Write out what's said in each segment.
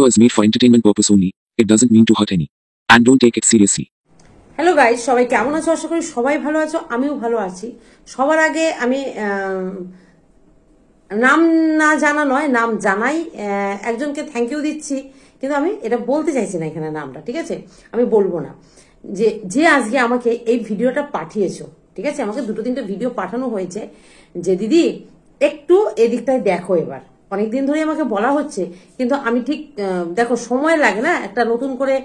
Was made for entertainment purpose only. It doesn't mean to hurt any. And don't take it seriously. Hello guys, সবাই কেমন আছো? আশা করি সবাই ভালো আছো, আমিও ভালো আছি। সবার আগে আমি নাম না জানা নয়, নাম জানাই, একজনকে থ্যাংক ইউ দিচ্ছি, কিন্তু আমি এটা বলতে চাইছি না এখানে নামটা, ঠিক আছে? আমি বলবো না। যে আজকে আমাকে এই ভিডিওটা পাঠিয়েছো, ঠিক আছে? আমাকে 2-3টে ভিডিও পাঠানো হয়েছে যে দিদি একটু এদিকটায় দেখো। এবার অনেকদিন ধরে আমাকে বলা হচ্ছে, কিন্তু আমি ঠিক দেখো সময় লাগে না একটা নতুন করে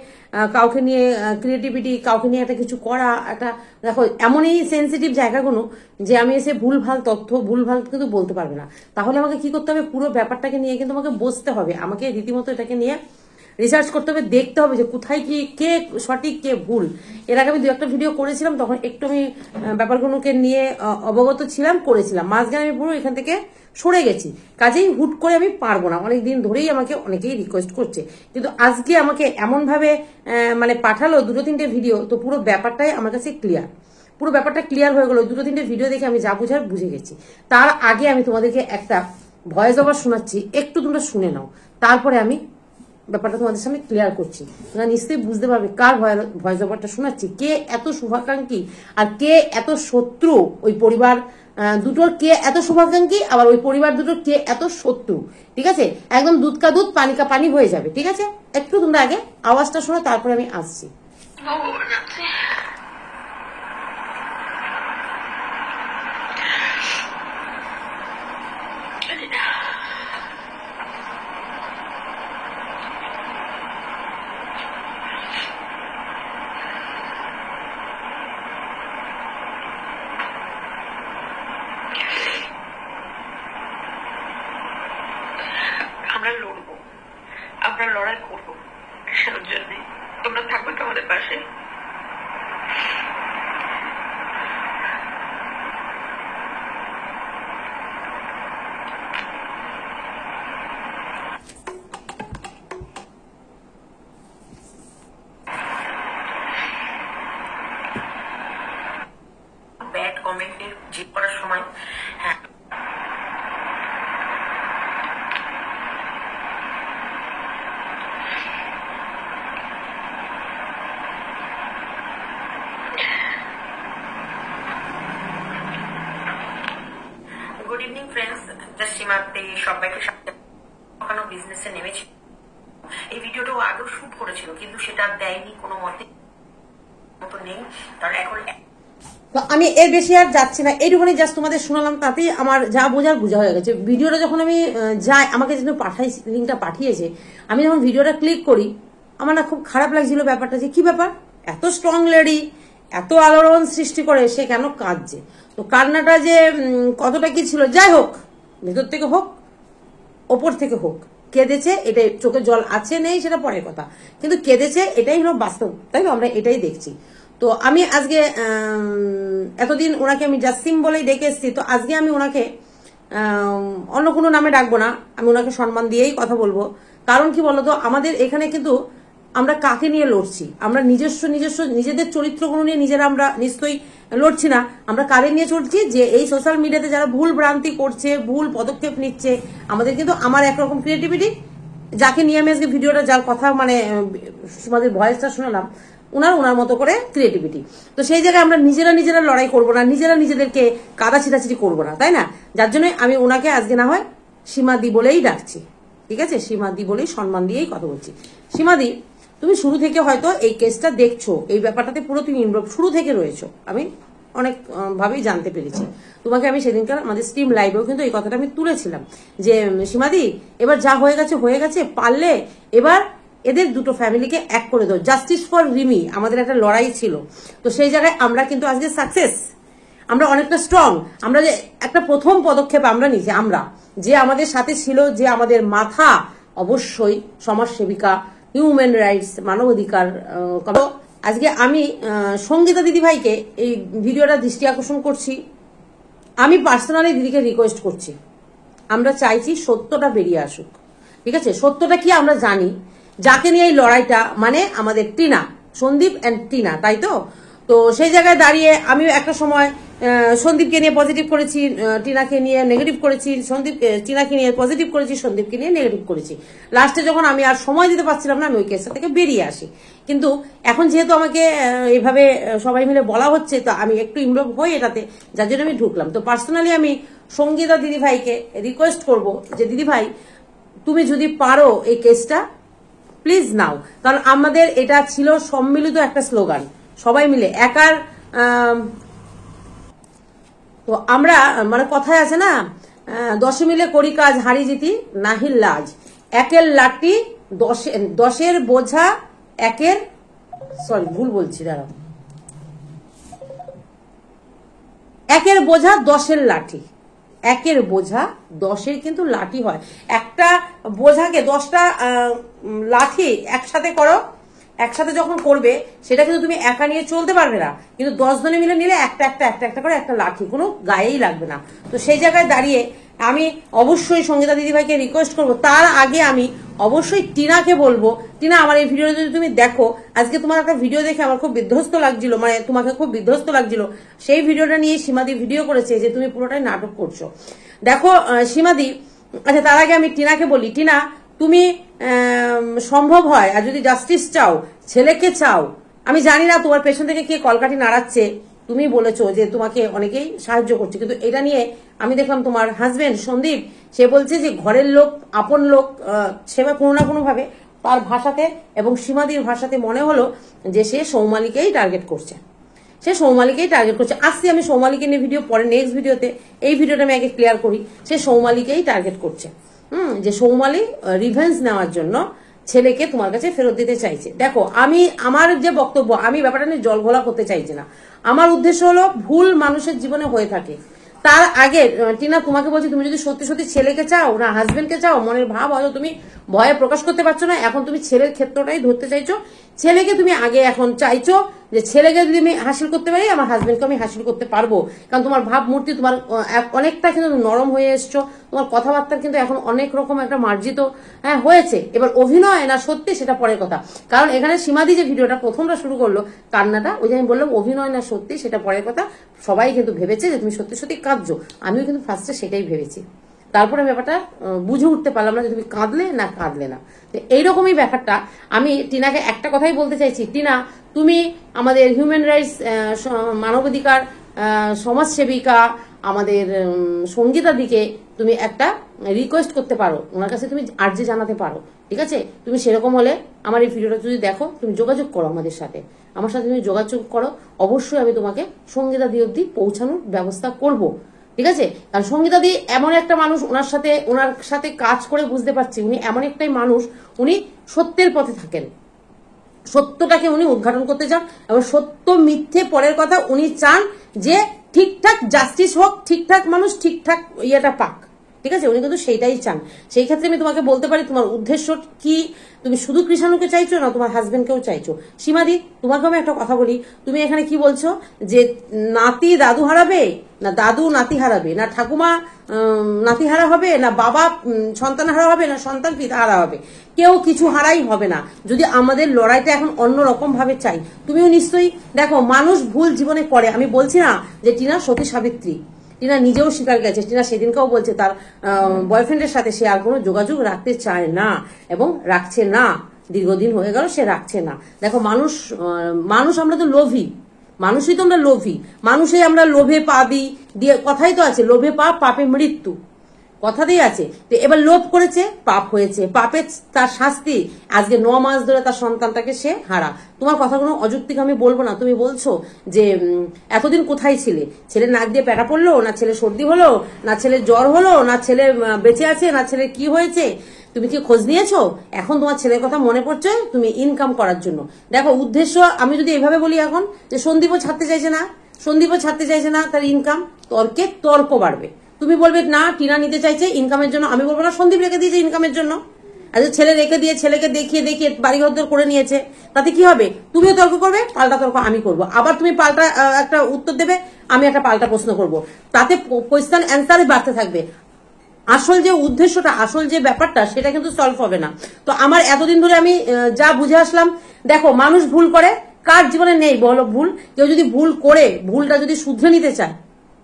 কাউকে নিয়ে ক্রিয়েটিভিটি, কাউকে নিয়ে একটা কিছু করা, একটা দেখো এমনই সেন্সিটিভ জায়গাগুলো যে আমি এসে ভুলভাল তথ্য ভুলভাল কিন্তু বলতে পারবে না। তাহলে আমাকে কি করতে হবে, পুরো ব্যাপারটাকে নিয়ে কিন্তু আমাকে বসতে হবে, আমাকে রীতিমতো এটাকে নিয়ে রিসার্চ করতে হবে, দেখতে হবে যে কোথায় কি কে সঠিক কে ভুল। এর আগে আমি 2-একটা ভিডিও করেছিলাম, তখন একটু আমি ব্যাপারগুলোকে নিয়ে অবগত ছিলাম, করেছিলাম। মাঝখানে আমি পুরো এখান থেকে সরে গেছি, কাজেই হুট করে আমি পারবো না। অনেকদিন ধরেই আমাকে অনেকেই রিকোয়েস্ট করছে, কিন্তু আজকে আমাকে এমন ভাবে মানে পাঠালো 2-3টে ভিডিও, তো পুরো ব্যাপারটাই আমার কাছে ক্লিয়ার, পুরো ব্যাপারটা ক্লিয়ার হয়ে গেল। 2-3টে ভিডিও দেখে আমি যা বুঝার বুঝে গেছি। তার আগে আমি তোমাদেরকে একটা ভয়েস ওভার শোনাচ্ছি, একটু তোমরা শুনে নাও, তারপরে আমি ব্যাপারটা তোমাদের সামনে ক্লিয়ার করছি। তোমরা নিশ্চয়ই বুঝতে পারবে কার ভয়েস ওভারটা শোনাচ্ছি, কে এত শুভাকাঙ্ক্ষী আর কে এত শত্রু। ওই পরিবার দুটোর কে এত শুভাকাঙ্ক্ষী, আবার ওই পরিবার দুটোর কে এত শত্রু, ঠিক আছে? একদম দুধ কা দুধ পানি কা পানি হয়ে যাবে, ঠিক আছে? একটু তোমরা আগে আওয়াজটা শোনো, তারপরে আমি আসছি। আমরা লড়বো, আমরা লড়াই করবো সেটার জন্য। তোমরা থাকবে তো আমাদের পাশে। ব্যাড কমেন্টের জিপ করার সময় হ্যাঁ গুড ইভিনিং ফ্রেন্ডস, জাস্ট সীমাতে সবাইকে সাথে বিজনেসে নেমেছে। এই ভিডিওটাও আগেও শুট করেছিল, কিন্তু সেটা দেয়নি কোনো মতে, মতো নেই। কারণ এখন তো আমি এর বেশি আর যাচ্ছি না, এইটুখানি জাস্ট তোমাদের শোনালাম, তাতেই আমার যা বোঝার বোঝা হয়ে গেছে। ভিডিওটা যখন আমি যাই, আমাকে যেন লিঙ্কটা পাঠিয়েছে, আমি যখন ভিডিওটা ক্লিক করি, আমার না খুব খারাপ লাগছিল ব্যাপারটা, যে কি ব্যাপার, এত স্ট্রং লেডি, এত আলোড়ন সৃষ্টি করে সে কেন কাঁদছে? তো কান্নাটা যে কতটা কি ছিল, যাই হোক, ভেতর থেকে হোক ওপর থেকে হোক, কেঁদেছে, এটাই, চোখে জল আছে নেই সেটা পরের কথা, কিন্তু কেঁদেছে, এটাই হলো বাস্তব, তাই তো? আমরা এটাই দেখছি। তো আমি আজকে এতদিন ওনাকে আমি জাসিম বলেই ডেকে এসেছি, তো আজকে আমি ওনাকে অন্য কোনো নামে ডাকবো না, আমি ওনাকে সম্মান দিয়েই কথা বলবো। কারণ কি বলতো, আমাদের এখানে কিন্তু আমরা কাকে নিয়ে লড়ছি? আমরা নিজেদের চরিত্রগুলো নিয়ে নিজেরা আমরা নিশ্চয়ই লড়ছি না। আমরা কারে নিয়ে চলছি? যে এই সোশ্যাল মিডিয়াতে যারা ভুল ভ্রান্তি করছে, ভুল পদক্ষেপ নিচ্ছে, আমাদের কিন্তু আমার একরকম ক্রিয়েটিভিটি, যাকে নিয়ে আমি আজকে ভিডিওটা, যার কথা মানে আমাদের ভয়েসটা শোনালাম, ওনার মতো করে ক্রিয়েটিভিটি। তো সেই জায়গায় আমরা নিজেরা লড়াই করবো না, নিজেদেরকে কাদা ছিটাছিটি করবো না, তাই না? যার জন্য আমি ওনাকে আজকে না হয় সীমাদি বলেই ডাকছি, ঠিক আছে? সীমাদি বলেই সম্মান দিয়েই কথা বলছি। সীমাদি, তুমি শুরু থেকে হয়তো এই কেসটা দেখছো, এই ব্যাপারটাতে পুরো তুমি ইনভলভ শুরু থেকে রয়েছো, আমি অনেক ভাবেই জানতে পেরেছি। তোমাকে আমি সেদিনকার আমাদের স্ট্রিম লাইভেও কিন্তু এই কথাটা আমি তুলেছিলাম, যে সীমাদি এবার যা হয়ে গেছে, পারলে এবার এদের দুটো ফ্যামিলিকে এক করে দাও, জাস্টিস ফর রিমি। আমাদের একটা লড়াই ছিল, তো সেই জায়গায় আমরা কিন্তু আজকে সাকসেস, আমরা অনেকটা স্ট্রং। আমরা যে একটা প্রথম পদক্ষেপ আমরা নিয়েছি, আমরা যে আমাদের সাথে ছিল, যে আমাদের মাথা, অবশ্যই সমাজসেবিকা, হিউম্যান রাইটস, মানবাধিকার। আজকে আমি সঙ্গীতা দিদি ভাইকে এই ভিডিওটা দৃষ্টি আকর্ষণ করছি, আমি পার্সোনালি দিদিকে রিকোয়েস্ট করছি, আমরা চাইছি সত্যটা বেরিয়ে আসুক, ঠিক আছে? সত্যটা কি আমরা জানি, যাকে নিয়ে এই লড়াইটা, মানে আমাদের টিনা, সন্দীপ এন্ড টিনা, তাই তো? তো সেই জায়গায় দাঁড়িয়ে আমিও একটা সময় সন্দীপকে নিয়ে পজিটিভ করেছি, টিনাকে নিয়ে নেগেটিভ করেছি, টিনাকে নিয়ে পজিটিভ করেছি, সন্দীপকে নিয়ে নেগেটিভ করেছি। লাস্টে যখন আমি আর সময় দিতে পারছিলাম না, আমি ওই কেসটা থেকে বেরিয়ে আসি। কিন্তু এখন যেহেতু আমাকে এইভাবে সবাই মিলে বলা হচ্ছে, তো আমি একটু ইনভলভ হই এটাতে, যার জন্য আমি ঢুকলাম। তো পার্সোনালি আমি সঙ্গীতা দিদিভাইকে রিকোয়েস্ট করব যে দিদিভাই তুমি যদি পারো এই কেসটা প্লিজ নাও, কারণ আমাদের এটা ছিল সম্মিলিত একটা স্লোগান, সবাই মিলে একার। তো আমরা মানে কথায় আছে না, 10 মিলে করি কাজ হারি জিতি নাহিল লাজ, একের লাঠি 10-এর বোঝা একের, সরি ভুল বলছি, দাঁড়াও, একের বোঝা 10-এর লাঠি, একের বোঝা 10-এর কিন্তু লাঠি হয়। একটা বোঝাকে 10টা লাঠি একসাথে করো, একসাথে যখন করবে সেটা কিন্তু তুমি একা নিয়ে চলতে পারবে না, কিন্তু 10 জনে মিলে নিলে একটা একটা একটা একটা করে একটা লাঠি কোনো গায়েই লাগবে না। তো সেই জায়গায় দাঁড়িয়ে আমি অবশ্যই সঙ্গীতা দিদিভাইকে রিকোয়েস্ট করব। তার আগে আমি অবশ্যই টিনাকে বলবো, টিনা আমার এই ভিডিও যদি তুমি দেখো, আজকে তোমার একটা ভিডিও দেখে আমার খুব বিধ্বস্ত লাগছিল, মানে তোমাকে খুব বিধ্বস্ত লাগছিল, সেই ভিডিওটা নিয়ে সীমাদি ভিডিও করেছে যে তুমি পুরোটাই নাটক করছো। দেখো সীমাদি, আচ্ছা তার আগে আমি টিনাকে বলি, টিনা তুমি সম্ভব হয় আর যদি জাস্টিস চাও, ছেলেকে চাও, আমি জানি না তোমার পেছন থেকে কে কলকাঠি নাড়াচ্ছে, তুমি বলেছো যে তোমাকে অনেকেই সাহায্য করছে, কিন্তু এটা নিয়ে আমি দেখলাম তোমার হাজবেন্ড সন্দীপ সে বলছে যে ঘরের লোক আপন লোক, সেবা কোনো না কোনো ভাবে তার ভাষাতে এবং সীমাদির ভাষাতে মনে হলো যে সে সৌমালিকেই টার্গেট করছে, সে সৌমালিকেই টার্গেট করছে। আসছি আমি সৌমালিকে নিয়ে ভিডিও পরে নেক্সট ভিডিওতে, এই ভিডিওটা আমি আগে ক্লিয়ার করি, সে সৌমালিকেই টার্গেট করছে। যে সৌমালি রিভেঞ্জ নেওয়ার জন্য ছেলেকে তোমার কাছে ফেরত দিতে চাইছে। দেখো আমি আমার যে বক্তব্য, আমি ব্যাপারটা নিয়ে জল ঘোলা করতে চাইছি না, আমার উদ্দেশ্য হলো ভুল মানুষের জীবনে হয়ে থাকে। তার আগে টিনা তোমাকে বলছি, তুমি যদি সত্যি সত্যি ছেলেকে চাও না হাজবেন্ডকে চাও, মনের ভাব হয়তো তুমি ভয়ে প্রকাশ করতে পারছো না, এখন তুমি ছেলের ক্ষেত্রটাই ধরতে চাইছো, ছেলেকে তুমি আগে এখন চাইছো যে ছেলেকে যদি আমি হাসিল করতে পারি আমার হাজবেন্ডকে আমি হাসিল করতে পারবো, কারণ তোমার ভাবমূর্তি তোমার অনেকটা কিন্তু নরম হয়ে এসছো, তোমার কথাবার্তা কিন্তু এখন অনেক রকম একটা মার্জিত হয়েছে। এবার অভিনয় না সত্যি সেটা পরের কথা, কারণ এখানে সীমাদি যে ভিডিওটা প্রথমটা শুরু করলো কান্নাটা, ওই যে আমি বললাম অভিনয় না সত্যি সেটা পরের কথা, সবাই কিন্তু ভেবেছে যে তুমি সত্যি সত্যি কাঁদছো, আমিও কিন্তু ফার্স্টে সেটাই ভেবেছি, তারপরে ব্যাপারটা বুঝে উঠতে পারলাম না যে তুমি কাঁদলে না কাঁদলে না। তো এইরকমই ব্যাপারটা আমি টিনাকে একটা কথাই বলতে চাইছি, টিনা তুমি আমাদের হিউম্যান রাইটস মানবাধিকার সমাজসেবিকা আমাদের সঙ্গীতা দিকে তুমি একটা রিকোয়েস্ট করতে পারো, ওনার কাছে তুমি আর্জি জানাতে পারো, ঠিক আছে? তুমি সেরকম হলে আমার এই ভিডিওটা যদি দেখো তুমি যোগাযোগ করো আমাদের সাথে, আমার সাথে তুমি যোগাযোগ করো, অবশ্যই আমি তোমাকে সঙ্গীতা দি অব্দি পৌঁছানোর ব্যবস্থা করব, ঠিক আছে? কারণ সঙ্গীতা দি এমন একটা মানুষ, ওনার সাথে কাজ করে বুঝতে পারছি উনি এমন একটাই মানুষ, উনি সত্যের পথে থাকেন, সত্যটাকে উনি উদ্ঘাটন করতে চান এবং সত্য মিথ্যে পরের কথা, উনি চান যে ঠিকঠাক জাস্টিস হোক, ঠিকঠাক মানুষ ঠিকঠাক ইয়েটা পাক, ঠিক আছে? উনি কিন্তু সেইটাই চান। সেই ক্ষেত্রে আমি তোমাকে বলতে পারি তোমার উদ্দেশ্য কি, তুমি শুধু কৃষাণুকে চাইছো না তোমার হাজবেন্ডকেও চাইছো। সীমাদি তোমাকে আমি একটা কথা বলি, তুমি এখানে কি বলছো যে নাতি দাদু হারাবে না দাদু নাতি হারাবে, না ঠাকুমা নাতি হারা হবে, না বাবা সন্তান হারা হবে, না সন্তান পিতা হারা হবে, কেউ কিছু হারাই হবে না যদি আমাদের লড়াইটা এখন অন্যরকম ভাবে চাই। তুমিও নিশ্চয়ই দেখো মানুষ ভুল জীবনে করে, আমি বলছি না যে টিনা সতী সাবিত্রী, টিনা নিজেও স্বীকার গেছে, টিনা সেদিনকেও বলছে তার বয়ফ্রেন্ডের সাথে সে আর কোনো যোগাযোগ রাখতে চায় না এবং রাখছে না, দীর্ঘদিন হয়ে গেল সে রাখছে না। দেখো মানুষ আমরা তো লোভী, মানুষই তো আমরা লোভী, মানুষই আমরা লোভে পা দিই, দিয়ে কথাই তো আছে লোভে পা পাপে মৃত্যু, কথাতেই আছে। তো এবার লোভ করেছে পাপ হয়েছে, পাপে তার শাস্তি, আজকে 9 মাস ধরে তার সন্তানটাকে সে হারা। তোমার কথা কোনো অযৌক্তিক আমি বলবো না, তুমি বলছো যে এতদিন কোথায় ছিলে, ছেলে নাক দিয়ে প্যাটা পড়লো, না ছেলে সর্দি হলো, না ছেলে জ্বর হলো, না ছেলে বেঁচে আছে, না ছেলে কি হয়েছে, তুমি কি খোঁজ নিয়েছো? এখন তোমার ছেলের কথা মনে পড়ছে তুমি ইনকাম করার জন্য। দেখো উদ্দেশ্য আমি যদি এভাবে বলি এখন যে সন্দীপও ছাড়তে চাইছে না, তার ইনকাম, তর্কে তর্ক বাড়বে, তুমি বলবে না টিনা নিতে চাইছে ইনকামের জন্য, আমি বলবো না সন্দীপ রেখে দিয়েছে ইনকামের জন্য, আচ্ছা ছেলে রেখে দিয়ে ছেলেকে দেখিয়ে বাড়িঘর করে নিয়েছে, তাতে কি হবে? তুমিও তর্ক করবে, পাল্টা তর্ক আমি করব, আবার তুমি পাল্টা একটা উত্তর দেবে, আমি একটা পাল্টা প্রশ্ন করব, তাতে কোয়েশ্চেন অ্যান্সারই বাড়তে থাকবে, আসল যে উদ্দেশ্যটা, আসল যে ব্যাপারটা সেটা কিন্তু সলভ হবে না। তো আমার এতদিন ধরে আমি যা বুঝে আসলাম, দেখো মানুষ ভুল করে, কার জীবনে নেই বলো ভুল? কেউ যদি ভুল করে ভুলটা যদি শুধরে নিতে চায়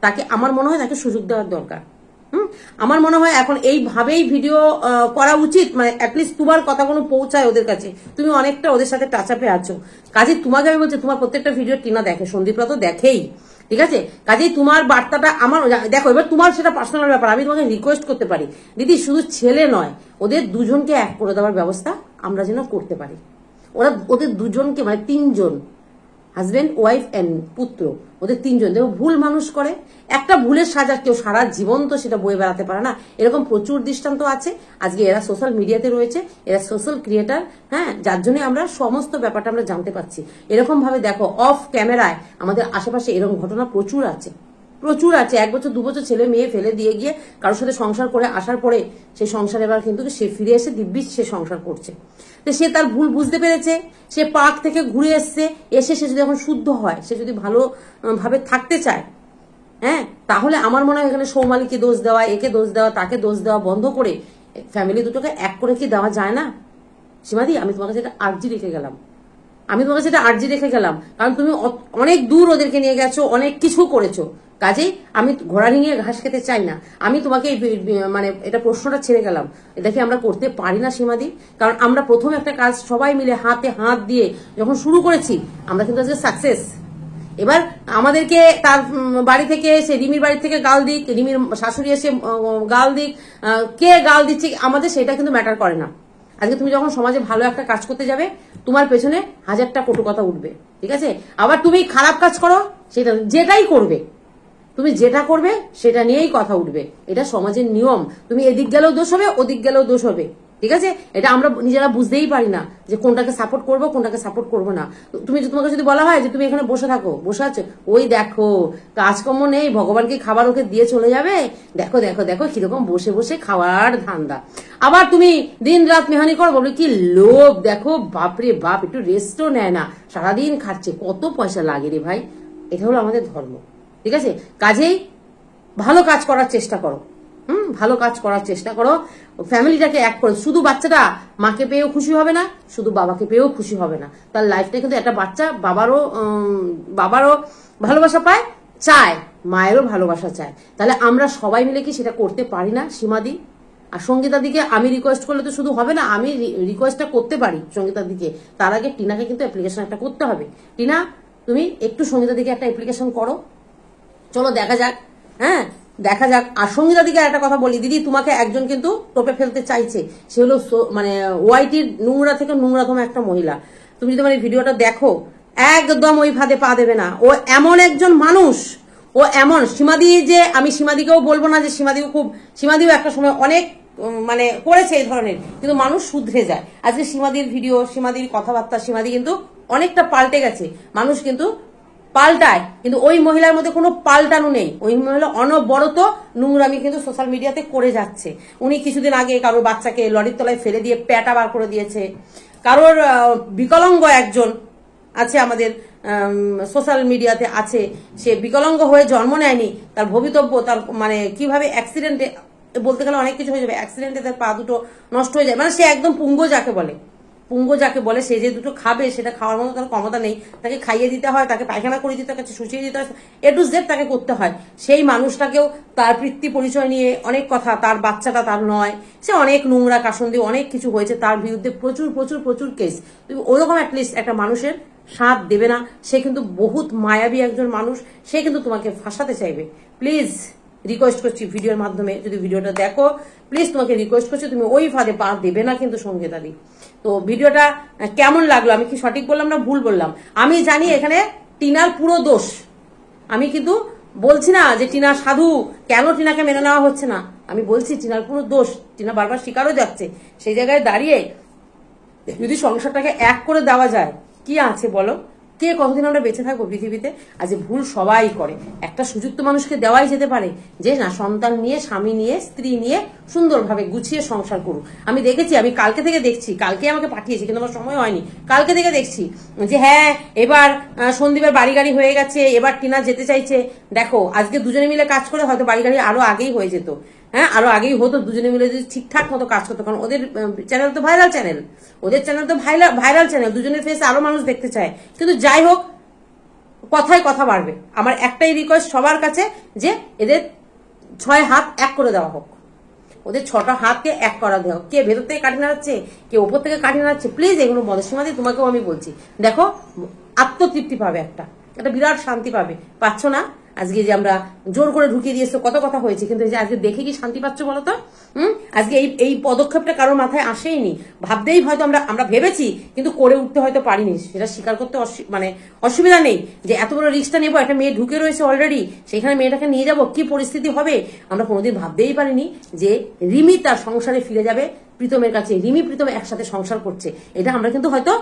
তাকে আমার মনে হয় তাকে সুযোগ দেওয়ার দরকার। আমার মনে হয় এখন এইভাবেই ভিডিও করা উচিত, মানে অ্যাটলিস্ট তোমার কথাগুলো পৌঁছায় ওদের কাছে, তুমি অনেকটা ওদের সাথে টাচ আপে আছো। কাজে তোমাকে আমি বলছি, তোমার প্রত্যেকটা ভিডিও টিনা দেখে, সন্দীপরা তো দেখেই, ঠিক আছে? কাজেই তোমার বার্তাটা আমার দেখো, এবার তোমার সেটা পার্সোনাল ব্যাপার, আমি তোমাকে রিকোয়েস্ট করতে পারি দিদি, শুধু ছেলে নয়, ওদের দুজনকে এক করে দেওয়ার ব্যবস্থা আমরা যেন করতে পারি। ওদের দুজনকে, মানে 3 জন, হাজবেন্ড ওয়াইফ এন্ড পুত্র, ওদের 3 জন, দেখো ভুল মানুষ করে, একটা ভুলের সাজা কেউ সারা জীবন তো সেটা বয়ে বেড়াতে পারে না, এরকম প্রচুর দৃষ্টান্ত আছে। আজকে এরা সোশ্যাল মিডিয়াতে রয়েছে, এরা সোশ্যাল ক্রিয়েটার, হ্যাঁ, যার জন্য আমরা সমস্ত ব্যাপারটা আমরা জানতে পারছি। এরকম ভাবে দেখো অফ ক্যামেরায় আমাদের আশেপাশে এরকম ঘটনা প্রচুর আছে, প্রচুর আছে। 1 বছর 2 বছর ছেলে মেয়ে ফেলে দিয়ে গিয়ে কারোর সাথে সংসার করে আসার পরে সেই সংসার এবার কিন্তু সে ফিরে এসে দিব্যি সে সংসার করছে। তো সে তার ভুল বুঝতে পেরেছে, সে পাক থেকে ঘুরে এসছে, এসে সে যদি এখন শুদ্ধ হয়, সে যদি ভালো ভাবে থাকতে চায়, হ্যাঁ, তাহলে আমার মনে হয় এখানে সৌমালিকে দোষ দেওয়া, একে দোষ দেওয়া, তাকে দোষ দেওয়া বন্ধ করে ফ্যামিলি দুটোকে এক করে কি দেওয়া যায় না? সীমাদি, আমি তোমার কাছে এটা আর্জি রেখে গেলাম, কারণ তুমি অনেক দূর ওদেরকে নিয়ে গেছো, অনেক কিছু করেছো। কাজেই আমি ঘোড়া নিয়ে ঘাস খেতে চাই না। আমি তোমাকে মানে এটা প্রশ্নটা ছেড়ে গেলাম, এটাকে আমরা করতে পারি না সীমাদি? কারণ আমরা প্রথম একটা কাজ সবাই মিলে হাতে হাত দিয়ে যখন শুরু করেছি, আমরা কিন্তু আজকে সাকসেস। এবার আমাদেরকে তার বাড়ি থেকে এসে, রিমির বাড়ি থেকে গাল দিক, রিমির শাশুড়ি এসে গাল দিক, কে গাল দিচ্ছে আমাদের সেটা কিন্তু ম্যাটার করে না। আজকে তুমি যখন সমাজে ভালো একটা কাজ করতে যাবে, তোমার পেছনে 1000টা কটু কথা উঠবে, ঠিক আছে? আবার তুমি খারাপ কাজ করো, সেটা যেটাই করবে, তুমি যেটা করবে সেটা নিয়েই কথা উঠবে, এটা সমাজের নিয়ম। তুমি এদিক গেলেও দোষ হবে, ওদিক গেলেও দোষ হবে, ঠিক আছে? এটা আমরা নিজেরা বুঝতেই পারি না যে কোনটাকে সাপোর্ট করবো, কোনটাকে সাপোর্ট করবো না। তোমাকে যদি বলা হয় যে তুমি এখানে বসে থাকো, বসে আছো, ওই দেখো কাজকর্ম নেই, ভগবানকে খাবার ওকে দিয়ে চলে যাবে, দেখো দেখো দেখো কিরকম বসে বসে খাওয়ার ধান্দা। আবার তুমি দিন রাত মেহানি করো, বলবে কি লোভ, দেখো বাপরে বাপ, একটু রেস্টও নেয় না, সারাদিন খাচ্ছে, কত পয়সা লাগে রে ভাই। এটা হলো আমাদের ধর্ম, ঠিক আছে? কাজেই ভালো কাজ করার চেষ্টা করো, ভালো কাজ করার চেষ্টা করো, ফ্যামিলিটাকে এক করো। শুধু বাচ্চাটা মাকে পেয়েও খুশি হবে না, শুধু বাবাকে পেয়েও খুশি হবে না, তার লাইফটা কিন্তু একটা বাচ্চা বাবারও ভালোবাসা পায়, চায়, মায়েরও ভালোবাসা চায়। তাহলে আমরা সবাই মিলে কি সেটা করতে পারি না সীমাদি? আর সঙ্গীতার দিকে আমি রিকোয়েস্ট করলে তো শুধু হবে না, আমি রিকোয়েস্টটা করতে পারি সঙ্গীতার দিকে, তার আগে টিনাকে কিন্তু অ্যাপ্লিকেশন একটা করতে হবে। টিনা, তুমি একটু সঙ্গীতার দিকে একটা অ্যাপ্লিকেশন করো, চলো দেখা যাক, হ্যাঁ দেখা যাক। আর সঙ্গীতা দিকে একটা কথা বলি দিদি, তোমাকে একজন কিন্তু টোপে ফেলতে চাইছে, সে হলো মানে ওয়াইটির নোংরা থেকে নোংরাতম একটা মহিলা। তুমি যদি মানে ভিডিওটা দেখো, একদম ওই ফাঁদে পা দেবে না। ও এমন একজন মানুষ, ও এমন সীমাদি, যে আমি সীমাদিকেও বলবো না যে সীমাদিও একটা সময় অনেক মানে করেছে এই ধরনের, কিন্তু মানুষ শুধরে যায়। আজকে সীমাদির ভিডিও, সীমাদির কথাবার্তা, সীমাদি কিন্তু অনেকটা পাল্টে গেছে, মানুষ কিন্তু পাল্টায়, কিন্তু ওই মহিলার মধ্যে কোনো পাল্টানো নেই। ওই মহিলা অনবরত নোংরামি কিন্তু সোশ্যাল মিডিয়াতে করে যাচ্ছে। উনি কিছুদিন আগে কারোর বাচ্চাকে লরির তলায় ফেলে দিয়ে প্যাটা বার করে দিয়েছে। কারোর বিকলাঙ্গ একজন আছে আমাদের সোশ্যাল মিডিয়াতে আছে, সে বিকলাঙ্গ হয়ে জন্ম নেয়নি, তার ভবিতব্য, তার মানে কিভাবে অ্যাক্সিডেন্টে, বলতে গেলে অনেক কিছু হয়ে যাবে, অ্যাক্সিডেন্টে তার পা দুটো নষ্ট হয়ে যায়, মানে সে একদম পুঙ্গ যাকে বলে, সে যে দুটো খাবে সেটা খাওয়ার মতো তার ক্ষমতা নেই, তাকে খাইয়ে দিতে হয়, তাকে পায়খানা করে দিতে হয়, তাকে শুষিয়ে দিতে হয়, A to Z তাকে করতে হয়। সেই মানুষটাকেও তার পিতৃ পরিচয় নিয়ে অনেক কথা, তার বাচ্চাটা তার নয়, সে অনেক নোংরা কাসন্দি অনেক কিছু হয়েছে, তার বিরুদ্ধে প্রচুর প্রচুর প্রচুর কেস। তুমি ওরকম অ্যাটলিস্ট একটা মানুষের সাথ দেবে না, সে কিন্তু বহুত মায়াবী একজন মানুষ, সে কিন্তু তোমাকে ফাঁসাতে চাইবে। প্লিজ রিকোয়েস্ট করছি ভিডিওর মাধ্যমে, যদি ভিডিওটা দেখো প্লিজ তোমাকে রিকোয়েস্ট করছি, তুমি ওই ফাঁদে পা দেবে না কিন্তু সঙ্গীতাদি। তো ভিডিওটা কেমন লাগলো, আমি কি সঠিক বললাম না ভুল বললাম? আমি জানি এখানে টিনার পুরো দোষ, আমি কিন্তু বলছি না যে টিনা সাধু, কেন টিনাকে মেনে নেওয়া হচ্ছে না, আমি বলছি টিনার পুরো দোষ, টিনা বারবার স্বীকারও যাচ্ছে। সেই জায়গায় দাঁড়িয়ে যদি সংসারটাকে এক করে দেওয়া যায়, কি আছে বলো? কে কতদিন আমরা বেঁচে থাকবো পৃথিবীতে? আজ ভুল সবাই করে, একটা সুযোগ তো মানুষকে দেওয়াই যেতে পারে যে না, সন্তান নিয়ে, স্বামী নিয়ে, স্ত্রী নিয়ে সুন্দরভাবে গুছিয়ে সংসার করুক। আমি দেখেছি, আমি কালকে থেকে দেখছি, কালকে আমাকে পাঠিয়েছি কিন্তু আমার সময় হয়নি, কালকে থেকে দেখছি যে হ্যাঁ এবার সন্দীপের বাড়ি গাড়ি হয়ে গেছে, এবার টিনা যেতে চাইছে। দেখো আজকে দুজনে মিলে কাজ করে হয়তো বাড়ি গাড়ি আরো আগেই হয়ে যেত, হ্যাঁ আরো আগেই হতো, দুজনে মিলে যদি ঠিকঠাক মতো কাজ করতো। কারণ ওদের চ্যানেল তো ভাইরাল চ্যানেল, দুজনের ফেস আরো মানুষ দেখতে চায়। কিন্তু যাই হোক, কথায় কথা বাড়বে। আমার একটাই রিকোয়েস্ট সবার কাছে যে এদের 6 হাত এক করে দেওয়া হোক, ওদের 6টা হাতকে এক করা দেওয়া হোক। কে ভেতর থেকে কাটি নাড়াচ্ছে, কে ওপর থেকে কাটি নাড়াচ্ছে, প্লিজ এগুলো বদসীমা দিয়ে তোমাকেও আমি বলছি, দেখো আত্মতৃপ্তি পাবে, একটা বিরাট শান্তি পাবে। পাচ্ছ না? আজকে যে আমরা জোর করে ঢুকিয়ে দিয়েছো, কত কথা হয়েছে, কিন্তু আজকে দেখে কি শান্তি পাচ্ছ বলো তো? আজকে এই পদক্ষেপটা কারোর মাথায় আসেইনি, ভাবতেই হয়তো আমরা ভেবেছি, কিন্তু করে উঠতে হয়তো পারিনি। সেটা স্বীকার করতে মানে অসুবিধা নেই যে এত বড় রিস্কটা নেবো, একটা মেয়ে ঢুকে রয়েছে অলরেডি, সেখানে মেয়েটাকে নিয়ে যাব, কি পরিস্থিতি হবে আমরা কোনোদিন ভাবতেই পারিনি যে রিমি তার সংসারে ফিরে যাবে প্রীতমের কাছে। রিমি প্রীতম একসাথে সংসার করছে, এটা আমরা কিন্তু হয়তো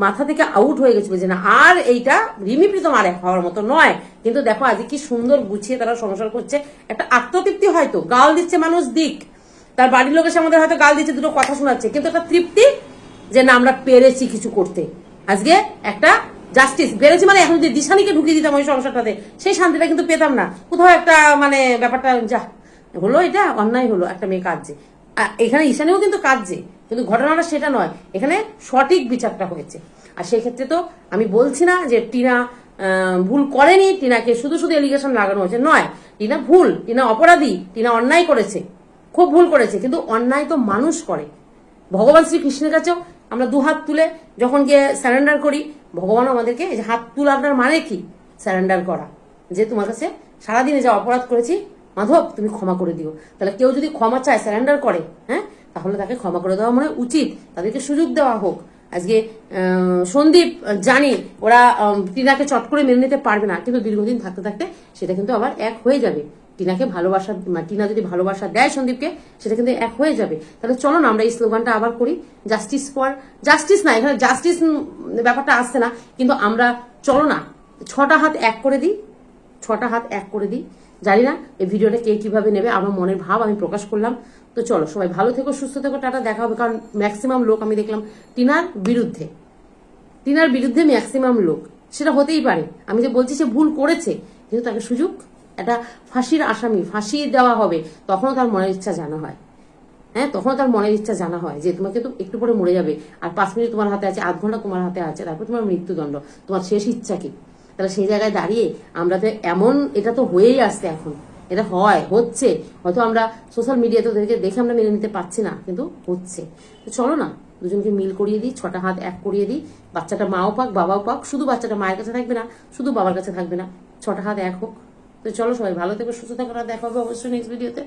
মাথা থেকে আউট হয়ে গেছিল যে না, আর এইটা রিমি প্রীতম আর এক হওয়ার মতো নয়। কিন্তু দেখো আজকে কি সুন্দর গুছিয়ে তারা সংসার করছে, একটা আত্মতৃপ্তি। হয়তো গাল দিচ্ছে মানুষ দিক, তার বাড়ির লোক এসে আমাদের হয়তো গাল দিচ্ছে, দুটো কথা শোনাচ্ছে, কিন্তু একটা তৃপ্তি যে না আমরা পেরেছি কিছু করতে। আজকে একটা জাস্টিস পেরেছি, মানে এখন যদি দিশানিকে ঢুকিয়ে দিতাম ওই সংসারটাতে, সেই শান্তিটা কিন্তু পেতাম না। কোথাও একটা মানে ব্যাপারটা যা হলো, এটা অন্যায় হলো, একটা মেয়ে কাঁদছে, এখানে ঈশানীও কিন্তু কাঁদছে, কিন্তু ঘটনাটা সেটা নয়, এখানে সঠিক বিচারটা হয়েছে। আর সেই ক্ষেত্রে তো আমি বলছি না যে টিনা ভুল করেনি, টিনাকে শুধু শুধু এলিগেশন লাগানো হয়েছে, নয়, টিনা ভুল, টিনা অপরাধী, টিনা অন্যায় করেছে, খুব ভুল করেছে, কিন্তু অন্যায় তো মানুষ করে। ভগবান শ্রীকৃষ্ণের কাছেও আমরা 2 হাত তুলে যখন গিয়ে স্যারেন্ডার করি, ভগবান আমাদেরকে এই যে হাত তুলার মানে কি, স্যারেন্ডার করা, যে তোমার কাছে সারাদিনে যা অপরাধ করেছি মাধব তুমি ক্ষমা করে দিও। তাহলে কেউ যদি ক্ষমা চায়, স্যারেন্ডার করে, হ্যাঁ, তাহলে তাকে ক্ষমা করে দেওয়া মানে উচিত, তাদেরকে সুযোগ দেওয়া হোক। আজকে সন্দীপ জানি ওরা টিনাকে চট করে মেনে নিতে পারবে না, কিন্তু দীর্ঘদিন থাকতে থাকতে সেটা কিন্তু আবার এক হয়ে যাবে। টিনাকে ভালোবাসা, টিনা যদি ভালোবাসা দেয় সন্দীপকে, সেটা কিন্তু এক হয়ে যাবে। তাহলে চলো না আমরা এই স্লোগানটা আবার করি, জাস্টিস ফর জাস্টিস, না এখানে জাস্টিস ব্যাপারটা আসছে না, কিন্তু আমরা চলো না 6টা হাত এক করে দিই, 6টা হাত এক করে দিই। জানি না এই ভিডিওটা কে কিভাবে নেবে, আমার মনের ভাব আমি প্রকাশ করলাম। তো চলো সবাই ভালো থেকো, সুস্থ থেকো, টাটা, দেখা হবে। কারণ ম্যাক্সিমাম লোক আমি দেখলাম টিনার বিরুদ্ধে ম্যাক্সিমাম লোক, সেটা হতেই পারে, আমি যে বলছি সে ভুল করেছে, কিন্তু তাকে সুযোগ, একটা ফাঁসির আসামি, ফাঁসি দেওয়া হবে, তখনও তার মনের ইচ্ছা জানা হয়। হ্যাঁ, তখন তার মনের ইচ্ছা জানা হয় যে তোমাকে তো একটু পরে মরে যাবে, আর 5 মিনিট তোমার হাতে আছে, আধ ঘন্টা তোমার হাতে আছে, তারপর তোমার মৃত্যুদণ্ড, তোমার শেষ ইচ্ছা কি? তাহলে সেই জায়গায় দাঁড়িয়ে আমরা তো এমন, এটা তো হয়েই আসছে, এখন এটা হচ্ছে, হয়তো আমরা সোশ্যাল মিডিয়াতে ওদেরকে দেখে আমরা মেনে নিতে পারছি না, কিন্তু হচ্ছে। তো চলো না দুজনকে মিল করিয়ে দিই, 6টা হাত এক করিয়ে দিই, বাচ্চাটা মাও পাক বাবাও পাক, শুধু বাচ্চাটা মায়ের কাছে থাকবে না, শুধু বাবার কাছে থাকবে না, 6টা হাত এক হোক। তো চলো সবাই ভালো থেকো, সুস্থ থাকো, দেখা হবে অবশ্যই নেক্সট ভিডিওতে।